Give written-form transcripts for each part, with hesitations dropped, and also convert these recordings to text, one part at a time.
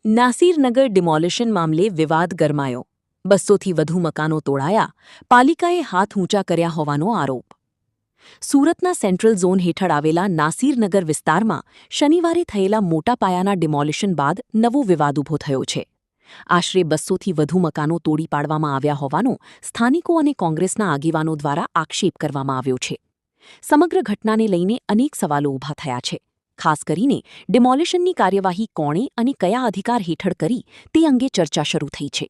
નાસિરનગર demolition મામલે વિવાદ ગરમાયો. 200થી વધુ મકાનો તોડાયા, પાલિકાએ હાથ ઊંચા કર્યા હોવાનો આરોપ. સુરતના સેન્ટ્રલ ઝોન હેઠળ આવેલા નાસિરનગર વિસ્તારમાં શનિવારે થયેલા મોટા પાયાના ડિમોલિશન બાદ નવો વિવાદ ઊભો થયો છે. આશરે 200થી વધુ મકાનો તોડી પાડવામાં આવ્યા હોવાનો સ્થાનિકો અને કોંગ્રેસના આગેવાનો દ્વારા આક્ષેપ કરવામાં આવ્યો છે. સમગ્ર ઘટનાને લઈને અનેક સવાલો ઊભા થયા છે. ખાસ કરીને ડિમોલિશનની કાર્યવાહી કોણે અને કયા અધિકાર હેઠળ કરી તે અંગે ચર્ચા શરૂ થઈ છે.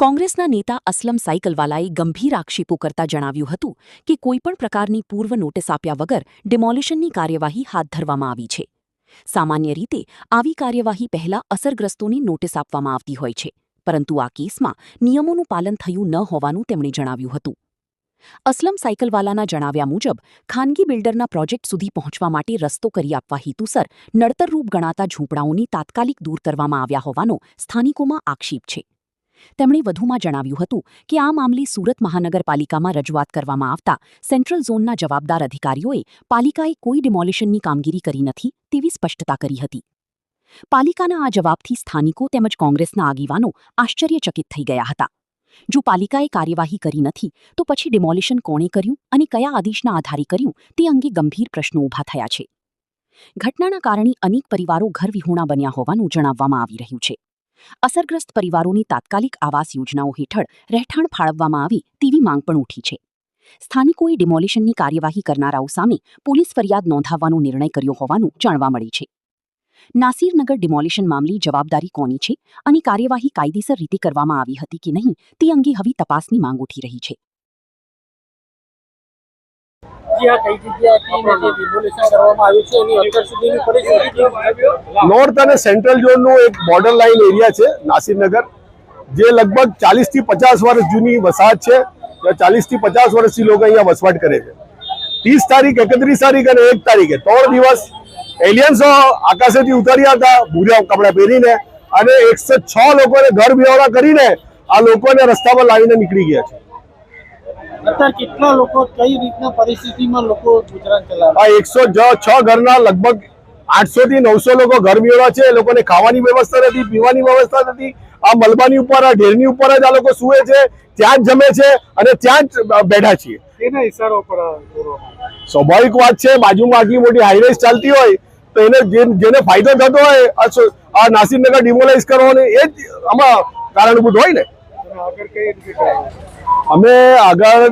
કોંગ્રેસના નેતા અસલમ સાયકલવાલાએ ગંભીર આક્ષેપો કરતા જણાવ્યું હતું કે કોઈપણ પ્રકારની પૂર્વ નોટિસ આપ્યા વગર ડિમોલિશનની કાર્યવાહી હાથ ધરવામાં આવી છે. સામાન્ય રીતે આવી કાર્યવાહી પહેલા અસરગ્રસ્તોની નોટિસ આપવામાં આવતી હોય છે, પરંતુ આ કેસમાં નિયમોનું પાલન થયું ન હોવાનું તેમણે જણાવ્યું હતું. અસલમ સાયકલવાલાના જણાવ્યા મુજબ ખાનગી બિલ્ડરના પ્રોજેક્ટ સુધી પહોંચવા માટે રસ્તો કરી આપવા હેતુસર નડતરરૂપ ગણાતા ઝૂંપડાઓની તાત્કાલિક દૂર કરવામાં આવ્યા હોવાનો સ્થાનિકોમાં આક્ષેપ છે. તેમણે વધુમાં જણાવ્યું હતું કે આ મામલે સુરત મહાનગરપાલિકામાં રજૂઆત કરવામાં આવતા સેન્ટ્રલ ઝોનના જવાબદાર અધિકારીઓએ પાલિકાએ કોઈ ડિમોલિશનની કામગીરી કરી નથી તેવી સ્પષ્ટતા કરી હતી. પાલિકાના આ જવાબથી સ્થાનિકો તેમજ કોંગ્રેસના આગેવાનો આશ્ચર્યચકિત થઈ ગયા હતા. જો પાલિકાએ કાર્યવાહી કરી નથી તો પછી ડિમોલિશન કોણે કર્યું અને કયા આદેશના આધારે કર્યું તે અંગે ગંભીર પ્રશ્નો ઊભા થયા છે. ઘટનાના કારણે અનેક પરિવારો ઘરવિહોણા બન્યા હોવાનું જણાવવામાં આવી રહ્યું છે. અસરગ્રસ્ત પરિવારોની તાત્કાલિક આવાસ યોજનાઓ હેઠળ રહેઠાણ ફાળવવામાં આવે તેવી માંગ પણ ઉઠી છે. સ્થાનિકોએ ડિમોલિશનની કાર્યવાહી કરનારાઓ સામે પોલીસ ફરિયાદ નોંધાવવાનો નિર્ણય કર્યો હોવાનું જાણવા મળે છે. નાસિરનગર ડિમોલિશન મામલે જવાબદારી કોની છે અને કાર્યવાહી કાયદેસર રીતે કરવામાં આવી હતી કે નહીં તે અંગે હવે તપાસની માંગ ઉઠી રહી છે. નોર્થ અને સેન્ટ્રલ ઝોનનું એક બોર્ડર લાઇન એરિયા છે નાસિરનગર, જે લગભગ 40થી 50 વર્ષ જૂની વસાહત છે. 40થી 50 વર્ષથી લોકો અહીંયા વસવાટ કરે છે. 30 તારીખ, 31 તારીખ અને 1 તારીખે 3 દિવસ એલિયન્સો આકાશેથી ઉતર્યા હતા ભૂરા કપડા પહેરીને, અને 106 લોકોને ઘર બેવડા કરીને આ લોકોને રસ્તા પર લાવીને નીકળી ગયા છે. અત્યારે કેટલા લોકો કઈ રીતના પરિસ્થિતિમાં લોકો ગુજરાન ચલાવે? આ 106 ઘરના લગભગ 800 થી 900 લોકો ઘર બેવડા છે. એ લોકોને ખાવાની વ્યવસ્થા નથી, પીવાની વ્યવસ્થા નથી. આ મલબાની ઉપર, આ ઢેરની ઉપર જ આ લોકો સૂવે છે, ત્યાં જ જમે છે અને ત્યાં જ બેઠા છીએ. એના ઈશારો પર સ્વાભાવિક વાત છે, બાજુમાં આટલી મોટી હાઈરેસ ચાલતી હોય તો એને જેને ફાયદો થતો હોય આ નાસિરનગર ડિમોલાઇઝ કરવાનો એ જ આમાં કારણભૂત હોય ને. અમે આગળ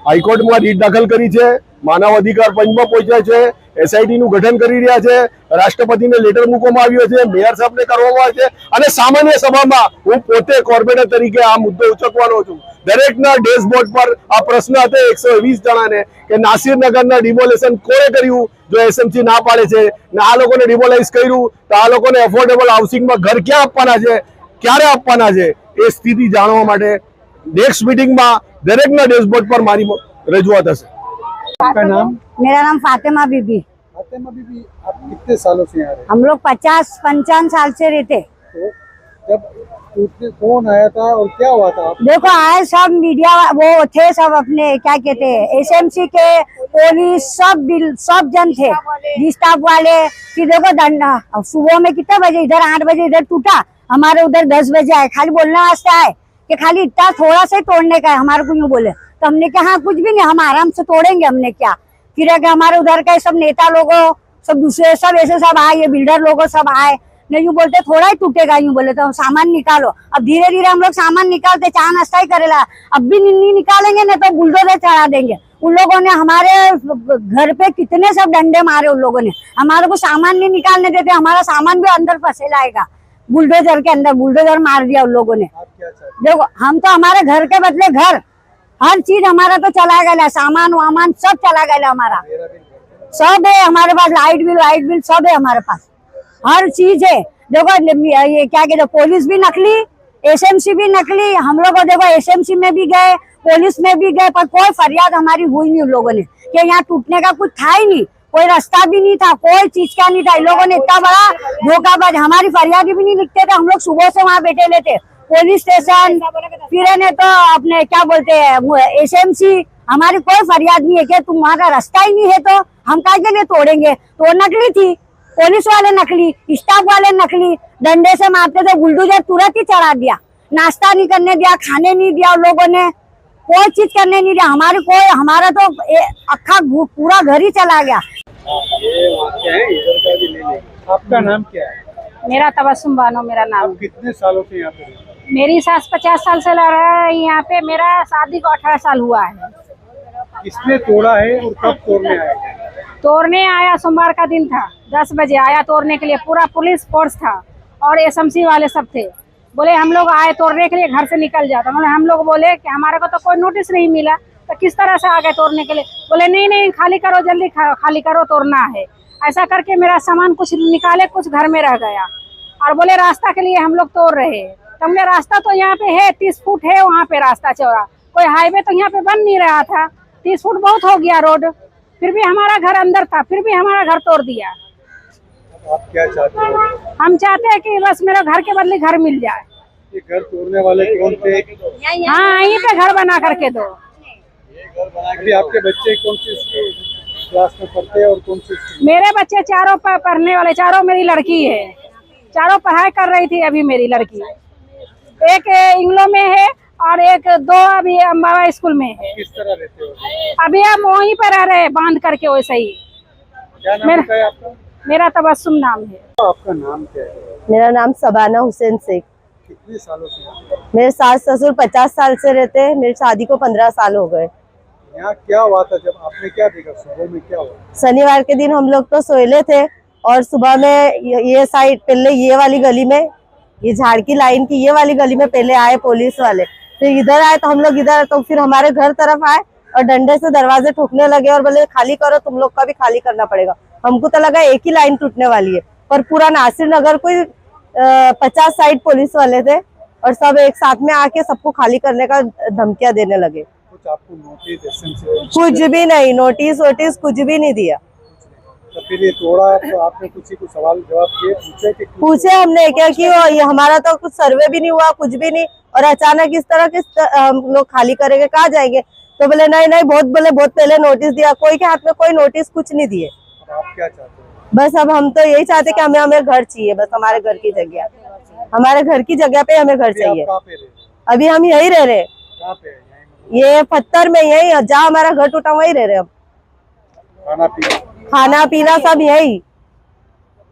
હાઈકોર્ટમાં રીટ દાખલ કરી છે, માનવ અધિકાર પંચમાં પહોંચ્યા છે, એસઆઈટીનું ગઠન કરી રહ્યા છે, રાષ્ટ્રપતિને લેટર મૂકવામાં આવ્યો છે, મેયર સાહેબને કરવામાં આવે છે, અને સામાન્ય સભામાં હું પોતે કોર્પોરેટર તરીકે આ મુદ્દો ઉચકવાનો છું. દરેકના ડેશબોર્ડ પર આ પ્રશ્ન હતો 120 જણાને કે નાસિરનગરના ડિમોલેશન કોણે કર્યું. જો એસએમસી ના પાડે છે ને આ લોકોને ડિમોલાઇઝ કર્યું તો આ લોકોને એફોર્ડેબલ હાઉસિંગમાં ઘર ક્યાં આપવાના છે, ક્યારે આપવાના છે, એ સ્થિતિ જાણવા માટે नेक्स्ट मीटिंग में दरेक ना डैशबोर्ड पर मारी रजूआत हશે. आपका नाम? मेरा नाम फातिमा बीबी. फातिमा बीबी, आप कितने सालों से यहाँ रहते? हम लोग 50-55 साल से रहते. तो जब टूटने कौन आया था और क्या हुआ था? देखो आए सब मीडिया वो थे, सब अपने क्या कहते हैं एसएमसी के, पुलिस, सब जन थे, स्टाफ वाले. फिर देखो सुबह में कितने बजे इधर 8 बजे इधर टूटा, हमारे उधर 10 बजे आए. खाली बोलने वास्ते आए कि खाली इतना थोड़ा से तोड़ने का है, हमारे को यूँ बोले. तो हमने कहा हाँ कुछ भी नहीं, हम आराम से तोड़ेंगे. हमने क्या फिर है कि हमारे उधर का सब नेता लोगों, सब दूसरे सब ऐसे सब आए, ये बिल्डर लोगों सब आए. नहीं यूँ बोलते थोड़ा ही टूटेगा, यूँ बोले तो सामान निकालो. अब धीरे धीरे हम लोग सामान निकालते, चाह नाश्ता ही करेला. अब भी नहीं निकालेंगे ना तो बुलडोजर चढ़ा देंगे. उन लोगों ने हमारे घर पे कितने सब डंडे मारे. उन लोगों ने हमारे को सामान नहीं निकालने देते, हमारा सामान भी अंदर फंसे लाएगा. बुलडोजर के अंदर बुलडोजर मार दिया उन लोगों ने. देखो हम तो हमारे घर के बदले घर, हर चीज हमारा तो चला गया, सामान वामान सब चला गया. हमारा सब है हमारे पास, लाइट बिल सब है हमारे पास, हर चीज है. देखो ये क्या कहते, पुलिस भी नकली, एसएमसी भी नकली. हम लोग देखो एसएमसी में भी गए, पुलिस में भी गए, पर कोई फरियाद हमारी हुई नहीं उन लोगों ने कि यहाँ टूटने का कुछ था ही नहीं, कोई रास्ता भी नहीं था, कोई चीज का नहीं था. इन लोगों ने इतना बड़ा धोखाबाज, हमारी फरियादी भी नहीं लिखते थे. हम लोग सुबह से वहाँ बैठे लेते, पुलिस स्टेशन, फिर ने तो अपने क्या बोलते हैं एसएमसी. हमारी कोई फरियाद नहीं है कि तुम्हारा रास्ता ही नहीं है तो हम क्या के लिए तोड़ेंगे. तो नकली थी, पुलिस वाले नकली, स्टाफ वाले नकली, डंडे से मारते थे, बुलडोजर तुरंत ही चढ़ा दिया, नाश्ता नहीं करने दिया, खाने नहीं दिया उन लोगों ने, कोई चीज करने नहीं दिया। हमारा तो अक्खा पूरा घर ही चला गया। आपका नाम क्या है? मेरा तबस्सुम बानो मेरा नाम। आप कितने सालों से यहाँ पे रहते हैं? मेरी सास 50 साल से रह रहा है यहाँ पे। मेरा शादी को 18 साल हुआ है। किसने तोड़ा है और कब तोड़ने आया? तोड़ने आया सोमवार का दिन था, 10 बजे आया तोड़ने के लिए। पूरा पुलिस फोर्स था और एसएमसी वाले सब थे। बोले हम लोग आए तोड़ने के लिए, घर से निकल जाता। मतलब हम लोग बोले कि हमारे को तो कोई नोटिस नहीं मिला, तो किस तरह से आ गए तोड़ने के लिए? बोले नहीं नहीं खाली करो, जल्दी खाली करो, तोड़ना है। ऐसा करके मेरा सामान कुछ निकाले, कुछ घर में रह गया और बोले रास्ता के लिए हम लोग तोड़ रहे हैं। तो हमने रास्ता तो यहाँ पे है, 30 फुट है वहाँ पे रास्ता चौड़ा, कोई हाईवे तो यहाँ पे बन नहीं रहा था। 30 फुट बहुत हो गया रोड, फिर भी हमारा घर अंदर था, फिर भी हमारा घर तोड़ दिया। आप क्या चाहते हो? हम चाहते हैं कि बस मेरा घर के बदले घर मिल जाए। ये घर तोड़ने वाले कौन थे? हाँ यहीं पे घर बना करके दो। अभी आपके बच्चे कौन सी क्लास में पढ़ते हैं और कौन सी? मेरे बच्चे चारों पढ़ने वाले, चारों मेरी लड़की है, चारों पढ़ाई कर रही थी। अभी मेरी लड़की एक इंग्लो में है और एक 2 अभी अम्बावा स्कूल में है। किस तरह रहते हो? अभी हम वहीं पर रह रहे हैं बांध करके वैसे ही। क्या नाम है आपका? मेरा तबस्सुम नाम है। आपका नाम क्या है? मेरा नाम सबाना हुसैन शेख। कितने सालों से यहाँ पे? मेरे सास ससुर 50 साल से रहते हैं। मेरी शादी को 15 साल हो गए। यहाँ क्या हुआ था? जब आपने क्या देखा? सुबह में क्या हुआ? शनिवार के दिन हम लोग तो सोए थे और सुबह में ये साइड पहले ये वाली गली में, ये झाड़की लाइन की ये वाली गली में पहले आए पुलिस वाले, फिर इधर आए तो हम लोग इधर, तो फिर हमारे घर तरफ आए और डंडे से दरवाजे ठोकने लगे और बोले खाली करो, तुम लोग का भी खाली करना पड़ेगा। हमको तो लगा एक ही लाइन टूटने वाली है, पर पूरा नासिर नगर कोई 50 साइड पुलिस वाले थे और सब एक साथ में आके सबको खाली करने का धमकियां देने लगे। कुछ आपको नोटिस एसएमसी? कुछ भी नहीं, नोटिस वोटिस कुछ भी नहीं दिया। तो फिर ये तोड़ा तो आपने किसी को सवाल जवाब किए, पूछे कि पूछे हमने क्या कि ये हमारा तो कुछ सर्वे भी नहीं हुआ, कुछ भी नहीं, और अचानक इस तरह हम लोग खाली करेंगे, कहाँ जाएंगे? तो बोले नहीं नहीं, बहुत पहले नोटिस दिया। कोई के हाथ में कोई नोटिस कुछ नहीं दिए। आप क्या चाहते हो? बस अब हम तो यही चाहते कि हमें घर चाहिए, बस हमारे घर की जगह, हमारे घर की जगह पे हमें घर चाहिए। कहाँ पे रहे? अभी हम यही रह रहे, कहाँ पे? ये पत्थर में, यही जहाँ हमारा घर टूटा वही रह रहे हम। खाना पीना खाना पीना सब यही।